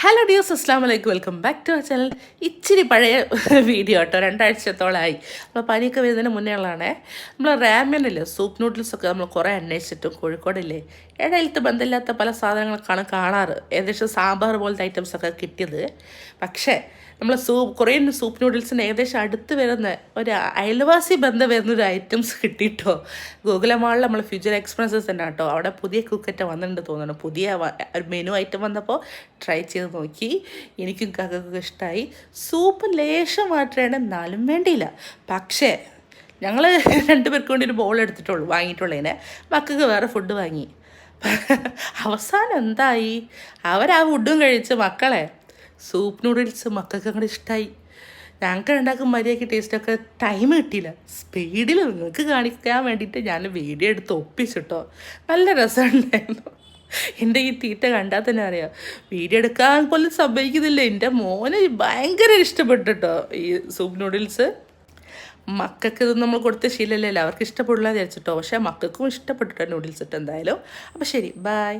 Hello dears, അസ്സാം വലൈക്കും. Welcome back to our channel. ഇച്ചിരി പഴയ വീഡിയോ കേട്ടോ, 2 ആഴ്ചത്തോളമായി. അപ്പോൾ പനിയൊക്കെ വരുന്നതിന് മുന്നേ ഉള്ളതാണേ. നമ്മൾ റാമനില്ലേ, സൂപ്പ് നൂഡിൽസൊക്കെ നമ്മൾ കുറേ അന്വേഷിച്ചിട്ടും കോഴിക്കോടില്ലേ ഇടയിലത്തെ ബന്ധമില്ലാത്ത പല സാധനങ്ങളൊക്കെയാണ് കാണാറ്. ഏകദേശം സാമ്പാർ പോലത്തെ ഐറ്റംസൊക്കെ കിട്ടിയത്. പക്ഷേ നമ്മൾ കൊറിയൻ സൂപ്പ് നൂഡിൽസിന് ഏകദേശം അടുത്ത് വരുന്ന ഒരു അയൽവാസി ബന്ധം വരുന്നൊരു ഐറ്റംസ് കിട്ടിയിട്ടോ. ഗൂഗിൾ മാളിൽ നമ്മൾ ഫ്യൂച്ചർ എക്സ്പീരിയൻസസ് തന്നെ കേട്ടോ, അവിടെ പുതിയ കുക്കറ്റ് വന്നിട്ടുണ്ട് തോന്നുന്നു. പുതിയ ഒരു മെനു ഐറ്റം വന്നപ്പോൾ ട്രൈ ചെയ്ത് നോക്കി. എനിക്കും കാക്കൊക്കെ ഇഷ്ടമായി. സൂപ്പ് ലേശം മാത്രമാണ്, എന്നാലും വേണ്ടിയില്ല. പക്ഷേ ഞങ്ങൾ 2 പേർക്ക് വേണ്ടി ഒരു ബോൾ എടുത്തിട്ടുള്ളൂ, വാങ്ങിയിട്ടുള്ളതിനെ. മക്കൾക്ക് വേറെ ഫുഡ് വാങ്ങി. അവസാനം എന്തായി, അവരാ ഫുഡും കഴിച്ച് മക്കളെ സൂപ്പ് നൂഡിൽസ് മക്കൾക്ക് അങ്ങോട്ട് ഇഷ്ടമായി. ഞങ്ങൾക്ക് ഉണ്ടാക്കും മര്യാദയ്ക്ക് ടേസ്റ്റൊക്കെ ടൈം കിട്ടിയില്ല. സ്പീഡിൽ നിങ്ങൾക്ക് കാണിക്കാൻ വേണ്ടിയിട്ട് ഞാൻ വീഡിയോ എടുത്ത് ഒപ്പിച്ചിട്ടോ. നല്ല രസമുണ്ടായിരുന്നു. എൻ്റെ ഈ തീറ്റ കണ്ടാൽ തന്നെ അറിയാം, വീഡിയോ എടുക്കാൻ പോലും സമ്മതിക്കുന്നില്ല. എൻ്റെ മോന് ഭയങ്കര ഇഷ്ടപ്പെട്ടിട്ടോ ഈ സൂപ്പ് നൂഡിൽസ്. മക്കൾക്ക് ഇത് നമ്മൾ കൊടുത്ത ശീലമല്ലല്ലോ, അവർക്ക് ഇഷ്ടപ്പെടില്ല വിചാരിച്ചിട്ടോ. പക്ഷേ മക്കൾക്കും ഇഷ്ടപ്പെട്ടിട്ടോ നൂഡിൽസ് ഇട്ട് എന്തായാലും. അപ്പോൾ ശരി, ബൈ.